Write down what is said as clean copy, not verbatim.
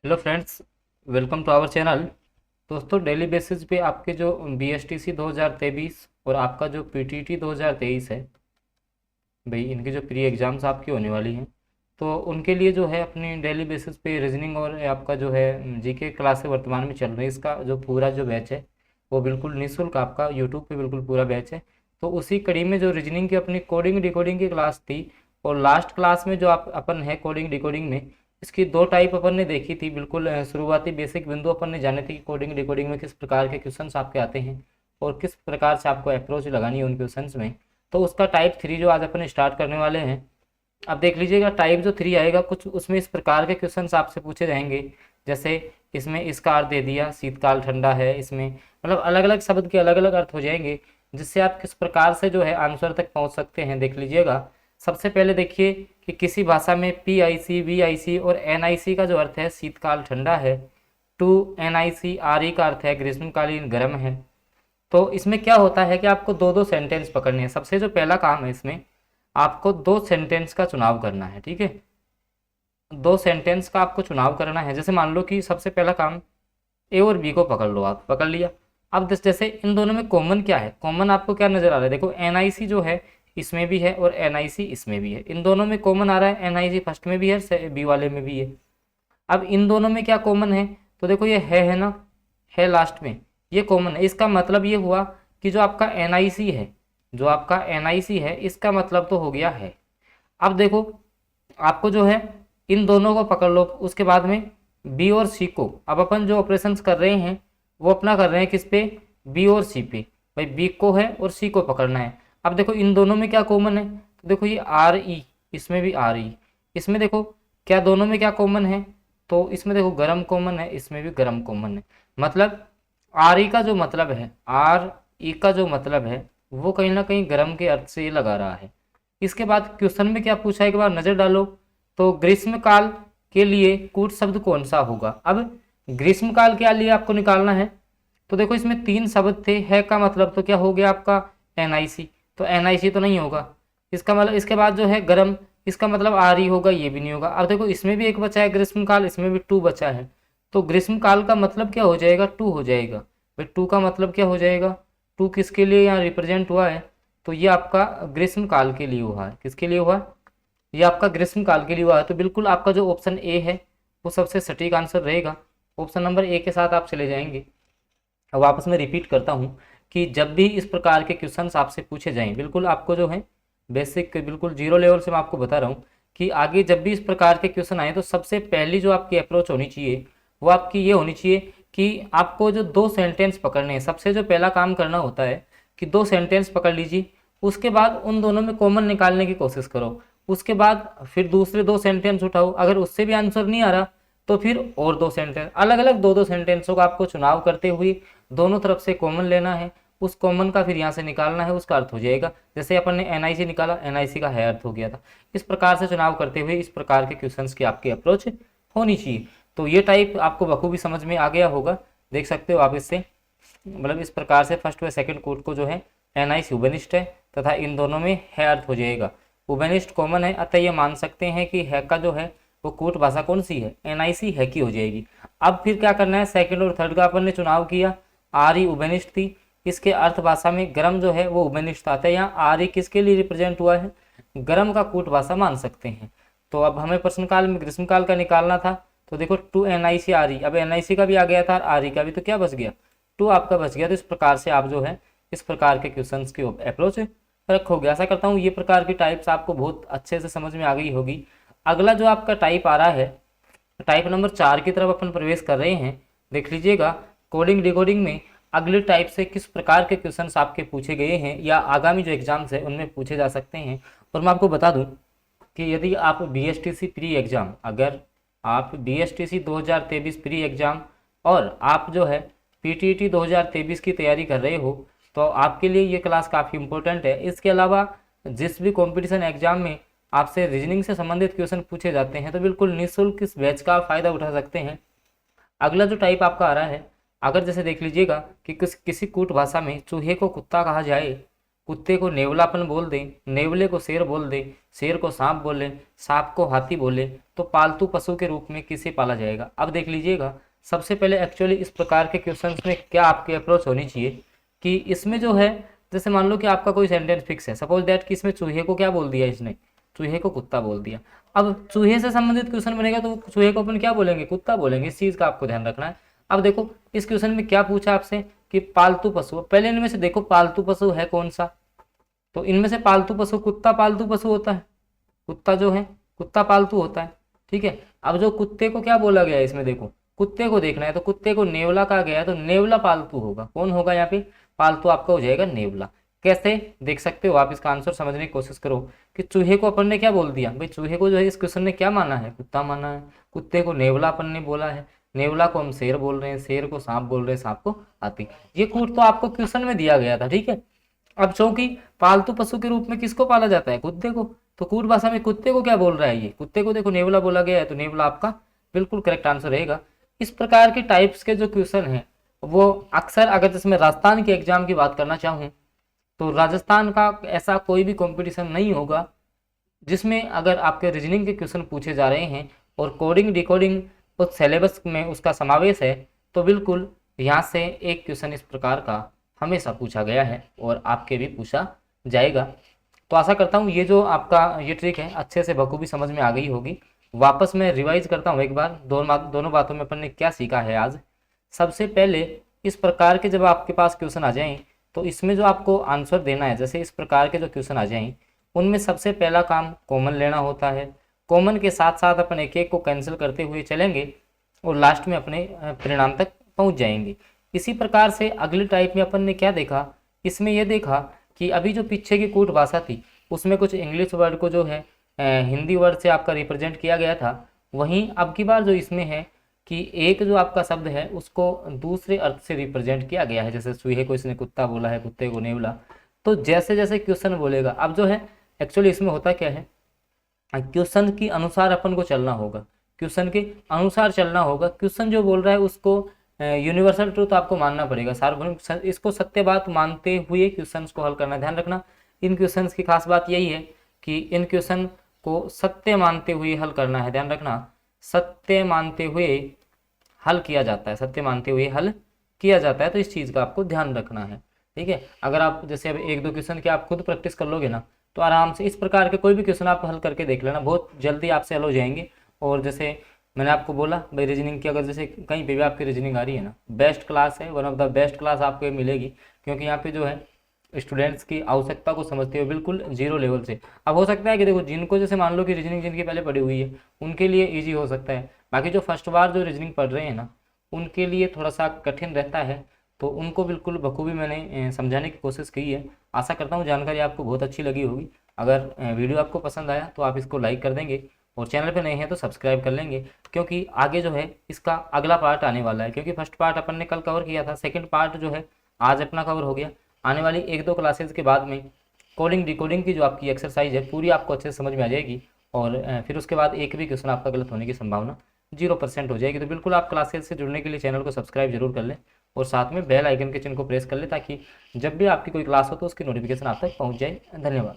Hello friends, welcome to our channel. दोस्तों, daily basis पे आपके जो BSTC 2023 और आपका जो PTT 2023 है भाई, इनके जो प्री एग्ज़ाम्स आपकी होने वाली हैं, तो उनके लिए जो है अपनी डेली बेसिस पे रीजनिंग और आपका जो है जीके क्लासें वर्तमान में चल रही है। इसका जो पूरा जो बैच है वो बिल्कुल निःशुल्क आपका यूट्यूब पे बिल्कुल पूरा बैच है। तो उसी कड़ी में जो रीजनिंग की अपनी कोडिंग डिकोडिंग की क्लास थी, और लास्ट क्लास में जो आप अपन है कोडिंग डिकोडिंग में, इसकी दो टाइप अपन ने देखी थी। बिल्कुल शुरुआती बेसिक बिंदु अपन ने जाने थे कि कोडिंग डिकोडिंग में किस प्रकार के क्वेश्चंस आपके आते हैं और किस प्रकार से आपको अप्रोच लगानी है उन क्वेश्चंस में। तो उसका टाइप 3 जो आज अपन स्टार्ट करने वाले हैं, अब देख लीजिएगा। टाइप जो 3 आएगा, कुछ उसमें इस प्रकार के क्वेश्चंस आपसे पूछे जाएंगे। जैसे इसमें इसका अर्थ दे दिया, शीतकाल ठंडा है, इसमें मतलब अलग अलग शब्द के अलग अलग अर्थ हो जाएंगे, जिससे आप किस प्रकार से जो है आंसर तक पहुंच सकते हैं। देख लीजिएगा। सबसे पहले देखिए कि किसी भाषा में PIC VIC और NIC का जो अर्थ है शीतकाल ठंडा है, टू NIC RE का अर्थ है ग्रीष्मकालीन गर्म है। तो इसमें क्या होता है कि आपको दो दो सेंटेंस पकड़ने हैं। सबसे जो पहला काम है इसमें, आपको दो सेंटेंस का चुनाव करना है। ठीक है, दो सेंटेंस का आपको चुनाव करना है। जैसे मान लो कि सबसे पहला काम, ए और बी को पकड़ लो, आप पकड़ लिया। अब जैसे इन दोनों में कॉमन क्या है, कॉमन आपको क्या नजर आ रहा है? देखो, NIC जो है इसमें भी है और NIC इसमें भी है। इन दोनों में कॉमन आ रहा है, NIC फर्स्ट में भी है, बी वाले में भी है। अब इन दोनों में क्या कॉमन है? तो देखो ये है ना, है लास्ट में, ये कॉमन है। इसका मतलब ये हुआ कि जो आपका NIC है, जो आपका NIC है, इसका मतलब तो हो गया है। अब देखो, आपको जो है इन दोनों को पकड़ लो। उसके बाद में बी और सी को, अब अपन जो ऑपरेशंस कर रहे हैं वो अपना कर रहे हैं किस पे? बी और सी पे। भाई बी को है और सी को पकड़ना है। अब देखो इन दोनों में क्या कॉमन है, तो देखो ये RE, इसमें भी RE। इसमें देखो क्या दोनों में क्या कॉमन है, तो इसमें देखो गरम कॉमन है, इसमें भी गरम कॉमन है। मतलब RE का जो मतलब है, RE का जो मतलब है वो कहीं ना कहीं गरम के अर्थ से ये लगा रहा है। इसके बाद क्वेश्चन में क्या पूछा है, एक बार नजर डालो। तो ग्रीष्मकाल के लिए कूट शब्द कौन सा होगा? अब ग्रीष्मकाल के लिए आपको निकालना है। तो देखो इसमें तीन शब्द थे, है का मतलब तो क्या हो गया आपका? NIC। तो NIC तो नहीं होगा। इसका मतलब, इसके बाद जो है गर्म, इसका मतलब RE होगा, ये भी नहीं होगा। अब देखो इसमें भी एक बचा है ग्रीष्मकाल, इसमें भी टू बचा है। तो ग्रीष्मकाल का मतलब क्या हो जाएगा? टू हो जाएगा। भाई टू का मतलब क्या हो जाएगा? टू किसके लिए यहाँ रिप्रेजेंट हुआ है? तो ये आपका ग्रीष्मकाल के लिए हुआ है। किसके लिए हुआ है? ये आपका ग्रीष्मकाल के लिए हुआ है। तो बिल्कुल आपका जो ऑप्शन ए है वो सबसे सटीक आंसर रहेगा। ऑप्शन नंबर ए के साथ आप चले जाएंगे। अब वापस मैं रिपीट करता हूँ कि जब भी इस प्रकार के क्वेश्चंस आपसे पूछे जाएं, बिल्कुल आपको जो है बेसिक बिल्कुल जीरो लेवल से मैं आपको बता रहा हूँ कि आगे जब भी इस प्रकार के क्वेश्चन आए तो सबसे पहली जो आपकी अप्रोच होनी चाहिए वो आपकी ये होनी चाहिए कि आपको जो दो सेंटेंस पकड़ने हैं। सबसे जो पहला काम करना होता है कि दो सेंटेंस पकड़ लीजिए, उसके बाद उन दोनों में कॉमन निकालने की कोशिश करो। उसके बाद फिर दूसरे दो सेंटेंस उठाओ, अगर उससे भी आंसर नहीं आ रहा तो फिर और दो सेंटेंस, अलग अलग दो दो सेंटेंसों का आपको चुनाव करते हुए दोनों तरफ से कॉमन लेना है। उस कॉमन का फिर यहाँ से निकालना है, उसका अर्थ हो जाएगा। जैसे अपन ने NIC निकाला, NIC का है अर्थ हो गया था। इस प्रकार से चुनाव करते हुए इस प्रकार के क्वेश्चंस की आपकी अप्रोच होनी चाहिए। तो ये टाइप आपको बखूबी समझ में आ गया होगा, देख सकते हो आप इससे। मतलब इस प्रकार से फर्स्ट व सेकंड कोट को जो है NIC उभयनिष्ठ है तथा इन दोनों में है अर्थ हो जाएगा। उभयनिष्ठ कॉमन है, अतः ये मान सकते हैं कि है का जो है वो कूट भाषा कौन सी है? NIC है की हो जाएगी। अब फिर क्या करना है, सेकंड और थर्ड का अपन ने चुनाव किया। RE उभयनिष्ठ थी, इसके अर्थ भाषा में गर्म जो है वो उभयनिष्ठ आता है। यहाँ RE किसके लिए रिप्रेजेंट हुआ है? गर्म का कूट भाषा मान सकते हैं। तो अब हमें प्रश्नकाल में ग्रीष्मकाल का निकालना था। तो देखो टू NIC RE, अब NIC का भी आ गया था, RE का भी, तो क्या बच गया? टू आपका बच गया। तो इस प्रकार से आप जो है इस प्रकार के क्वेश्चंस की अप्रोच रखोगे। आशा करता हूँ ये प्रकार की टाइप्स आपको बहुत अच्छे से समझ में आ गई होगी। अगला जो आपका टाइप आ रहा है, टाइप नंबर 4 की तरफ अपन प्रवेश कर रहे हैं। देख लीजिएगा, कोडिंग डिकोडिंग में अगले टाइप से किस प्रकार के क्वेश्चंस आपके पूछे गए हैं या आगामी जो एग्जाम्स है उनमें पूछे जा सकते हैं। और मैं आपको बता दूं कि यदि आप BSTC प्री एग्जाम, अगर आप BSTC 2023 प्री एग्जाम और आप जो है PTT 2023 की तैयारी कर रहे हो तो आपके लिए ये क्लास काफ़ी इंपॉर्टेंट है। इसके अलावा जिस भी कंपटीशन एग्जाम में आपसे रीजनिंग से संबंधित क्वेश्चन पूछे जाते हैं तो बिल्कुल निःशुल्क इस बैच का फ़ायदा उठा सकते हैं। अगला जो टाइप आपका आ रहा है, अगर जैसे देख लीजिएगा कि किसी कूट भाषा में चूहे को कुत्ता कहा जाए, कुत्ते को नेवलापन बोल दे, नेवले को शेर बोल दे, शेर को सांप बोले, सांप को हाथी बोले, तो पालतू पशु के रूप में किसे पाला जाएगा। अब देख लीजिएगा, सबसे पहले एक्चुअली इस प्रकार के क्वेश्चंस में क्या आपकी अप्रोच होनी चाहिए कि इसमें जो है, जैसे मान लो कि आपका कोई सेंटेंस फिक्स है, सपोज दैट कि इसमें चूहे को क्या बोल दिया, इसने चूहे को कुत्ता बोल दिया। अब चूहे से संबंधित क्वेश्चन बनेगा तो चूहे को अपन क्या बोलेंगे, कुत्ता बोलेंगे। इस चीज़ का आपको ध्यान रखना है। अब देखो इस क्वेश्चन में क्या पूछा आपसे कि पालतू पशु, पहले इनमें से देखो पालतू पशु है कौन सा, तो इनमें से पालतू पशु कुत्ता पालतू पशु होता है, कुत्ता जो है कुत्ता पालतू होता है, ठीक है। अब जो कुत्ते को क्या बोला गया है इसमें, देखो कुत्ते को देखना है तो कुत्ते को नेवला कहा गया है, तो नेवला पालतू होगा। कौन होगा यहाँ पे, पालतू आपका हो जाएगा नेवला। कैसे देख सकते हो आप, इसका आंसर समझने की कोशिश करो कि चूहे को अपन ने क्या बोल दिया, भाई चूहे को जो है इस क्वेश्चन ने क्या माना है, कुत्ता माना है। कुत्ते को नेवला अपन ने बोला है, नेवला को हम शेर बोल रहे हैं, शेर को सांप बोल रहे हैं, सांप को हाथी। ये कूट तो आपको क्वेश्चन में दिया गया था, ठीक है। अब चूंकि पालतू पशु के रूप में किसको पाला जाता है, कुत्ते को, तो कूट भाषा में कुत्ते को क्या बोल रहा है, ये कुत्ते को देखो नेवला बोला गया है, तो नेवला आपका बिल्कुल करेक्ट आंसर रहेगा। इस प्रकार के टाइप्स के जो क्वेश्चन हैं वो अक्सर, अगर जिसमें राजस्थान के एग्जाम की बात करना चाहूँ तो राजस्थान का ऐसा कोई भी कंपटीशन नहीं होगा जिसमें अगर आपके रीजनिंग के क्वेश्चन पूछे जा रहे हैं और कोडिंग डिकोडिंग उस सिलेबस में उसका समावेश है, तो बिल्कुल यहाँ से एक क्वेश्चन इस प्रकार का हमेशा पूछा गया है और आपके भी पूछा जाएगा। तो आशा करता हूँ ये जो आपका ये ट्रिक है अच्छे से बखूबी समझ में आ गई होगी। वापस मैं रिवाइज करता हूँ एक बार, दोनों बातों में अपन ने क्या सीखा है आज। सबसे पहले इस प्रकार के जब आपके पास क्वेश्चन आ जाएं तो इसमें जो आपको आंसर देना है, जैसे इस प्रकार के जो क्वेश्चन आ जाएं उनमें सबसे पहला काम कॉमन लेना होता है। कॉमन के साथ साथ अपन एक एक को कैंसिल करते हुए चलेंगे और लास्ट में अपने परिणाम तक पहुंच जाएंगे। इसी प्रकार से अगले टाइप में अपन ने क्या देखा, इसमें यह देखा कि अभी जो पीछे की कूट भाषा थी उसमें कुछ इंग्लिश वर्ड को जो है हिंदी वर्ड से आपका रिप्रेजेंट किया गया था। वहीं अब की बार जो इसमें है कि एक जो आपका शब्द है उसको दूसरे अर्थ से रिप्रेजेंट किया गया है, जैसे चूहे को इसने कुत्ता बोला है, कुत्ते को नेवला। तो जैसे जैसे क्वेश्चन बोलेगा, अब जो है एक्चुअली इसमें होता क्या है, क्वेश्चन के अनुसार अपन को चलना होगा, क्वेश्चन के अनुसार चलना होगा। क्वेश्चन जो बोल रहा है उसको यूनिवर्सल ट्रूथ आपको मानना पड़ेगा, सार्वभौमिक, इसको सत्य बात मानते हुए क्वेश्चन को हल करना। ध्यान रखना इन क्वेश्चन की खास बात यही है कि इन क्वेश्चन को सत्य मानते हुए हल करना है। ध्यान रखना, सत्य मानते हुए हल किया जाता है, सत्य मानते हुए हल किया जाता है। तो इस चीज़ का आपको ध्यान रखना है, ठीक है। अगर आप जैसे अब एक दो क्वेश्चन की आप खुद प्रैक्टिस कर लोगे ना तो आराम से इस प्रकार के कोई भी क्वेश्चन आप हल करके देख लेना, बहुत जल्दी आपसे हल हो जाएंगे। और जैसे मैंने आपको बोला भाई रीजनिंग की अगर जैसे कहीं पे भी आपकी रीजनिंग आ रही है ना, बेस्ट क्लास है, one of the best class आपको मिलेगी, क्योंकि यहाँ पे जो है स्टूडेंट्स की आवश्यकता को समझते हुए बिल्कुल जीरो लेवल से। अब हो सकता है कि देखो जिनको जैसे मान लो कि रीजनिंग जिनकी पहले पढ़ी हुई है उनके लिए ईजी हो सकता है, बाकी जो फर्स्ट बार जो रीजनिंग पढ़ रहे हैं ना उनके लिए थोड़ा सा कठिन रहता है। तो उनको बिल्कुल बखूबी मैंने समझाने की कोशिश की है। आशा करता हूँ जानकारी आपको बहुत अच्छी लगी होगी। अगर वीडियो आपको पसंद आया तो आप इसको लाइक कर देंगे और चैनल पे नए हैं तो सब्सक्राइब कर लेंगे, क्योंकि आगे जो है इसका अगला पार्ट आने वाला है। क्योंकि फर्स्ट पार्ट अपन ने कल कवर किया था, सेकंड पार्ट जो है आज अपना कवर हो गया। आने वाली एक दो क्लासेज के बाद में कोडिंग डिकोडिंग की जो आपकी एक्सरसाइज है पूरी आपको अच्छे से समझ में आ जाएगी और फिर उसके बाद एक भी क्वेश्चन आपका गलत होने की संभावना 0% हो जाएगी। तो बिल्कुल आप क्लासेज से जुड़ने के लिए चैनल को सब्सक्राइब जरूर कर लें और साथ में बेल आइकन के चिन्ह को प्रेस कर लें ताकि जब भी आपकी कोई क्लास हो तो उसकी नोटिफिकेशन आप तक पहुँच जाए। धन्यवाद।